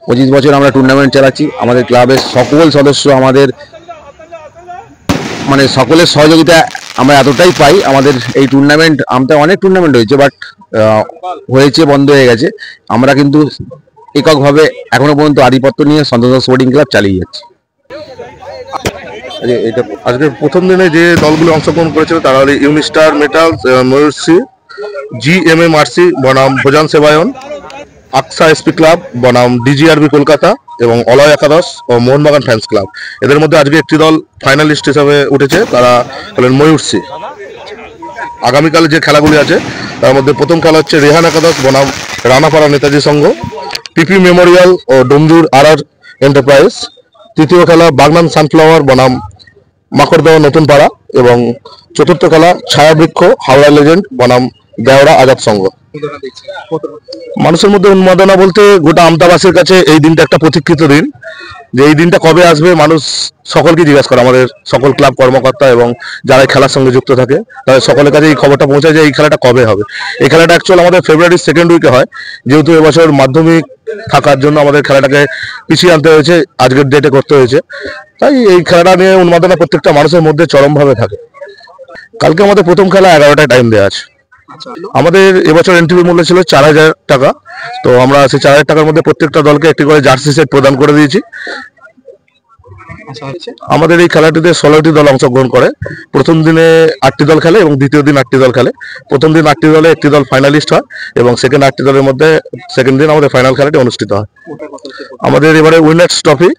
25 বছর আমরা টুর্নামেন্ট চালাচ্ছি। আমাদের ক্লাবের সকল সদস্য আমাদের মানে সকলের সহযোগিতা আমরা এতটাই পাই। আমাদের এই টুর্নামেন্ট আমাদের অনেক টুর্নামেন্ট হয়েছে, বাট হয়েছে বন্ধ হয়ে গেছে। আমরা কিন্তু এককভাবে এখনো পর্যন্ত আধিপত্য নিয়ে সন্তোষ স্পোর্টিং ক্লাব চালিয়ে যাচ্ছি। এটা আজকে প্রথম দিনে যে দলগুলো অংশগ্রহণ করেছিল তারা হলো ইউনিস্টার মেটালস, ময়ূরশ্রী, GMMRC বনাম ভোজান সেবায়ন, আকসা এসপি ক্লাব বনাম DGRB কলকাতা এবং অলয় একাদশ ও মোহনবাগান ফ্যান্স ক্লাব। এদের মধ্যে আজকে একটি দল ফাইনালিস্ট হিসাবে উঠেছে, তারা হলেন ময়ূরশ্রী। আগামীকালে যে খেলাগুলি আছে তার মধ্যে প্রথম খেলা হচ্ছে রেহান একাদশ বনাম রানাপাড়া নেতাজি সংঘ, PP মেমোরিয়াল ও ডোমজুর RR এন্টারপ্রাইজ। তৃতীয় খেলা বাগনান সানফ্লাওয়ার বনাম মাকড়দহ নতুন পাড়া এবং চতুর্থ খেলা ছায়াবৃক্ষ হাওড়া লেজেন্ড বনাম দেওড়া আজাদ সংঘ। মানুষের মধ্যে উন্মাদনা বলতে গোটা আমতাবাসীর কাছে এই দিনটা একটা প্রতীক্ষিত দিন, যে এই দিনটা কবে আসবে মানুষ সকলকে জিজ্ঞাসা করে। আমাদের সকল ক্লাব কর্মকর্তা এবং যারা খেলার সঙ্গে যুক্ত থাকে তাদের সকলের কাছে এই খবরটা পৌঁছায় যে এই খেলাটা কবে হবে। এই খেলাটা অ্যাকচুয়ালি আমাদের ফেব্রুয়ারির 2nd উইকে হয়, যেহেতু এবছর মাধ্যমিক থাকার জন্য আমাদের খেলাটাকে পিছিয়ে আনতে হয়েছে, আজকের ডেটে করতে হয়েছে। তাই এই খেলাটা নিয়ে উন্মাদনা প্রত্যেকটা মানুষের মধ্যে চরমভাবে থাকে। কালকে আমাদের প্রথম খেলা 11টায় টাইম দেওয়া আছে। আমাদের এবছর এন্ট্রি মূল্য ছিল 4000 টাকা। তো আমরা সেই 4000 টাকার মধ্যে প্রত্যেকটা দলকে একটি করে জার্সি সেট প্রদান করে দিয়েছি। আমাদের এই খেলাটিতে 16টি দল অংশগ্রহণ করে। প্রথম দিনে 8টি দল খেলে এবং দ্বিতীয় দিন 8টি দল খেলে। প্রথম দিন 8টি দলে একটি দল ফাইনালিস্ট হয় এবং সেকেন্ড 8টি দলের মধ্যে সেকেন্ড দিন আমাদের ফাইনাল খেলাটি অনুষ্ঠিত হয়। আমাদের এবারে উইনার্স ট্রফি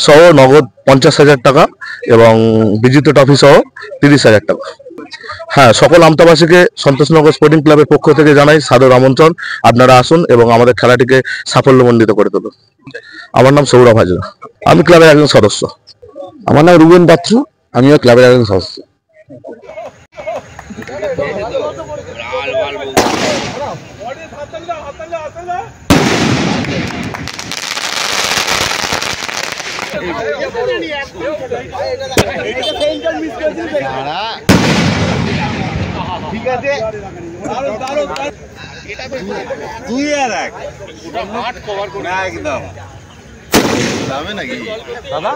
সহ নগদ 50,000 টাকা এবং বিজিত ট্রফি সহ 30,000 টাকা। হ্যাঁ, সকল আমতাবাসীকে সন্তোষনগর স্পোর্টিং ক্লাবের পক্ষ থেকে জানাই সাদর আমন্ত্রণ। আপনারা আসুন এবং আমাদের খেলাটিকে সাফল্যমণ্ডিত করে তুলুন। আমার নাম সৌরভ হাজরা, আমি ক্লাবের একজন সদস্য। আমার নাম রুবেন পাত্র, আমিও ক্লাবের একজন সদস্য। ঠিক আছে, তুই আর এক মাঠ কভার করে একদম যাবে নাকি দাদা।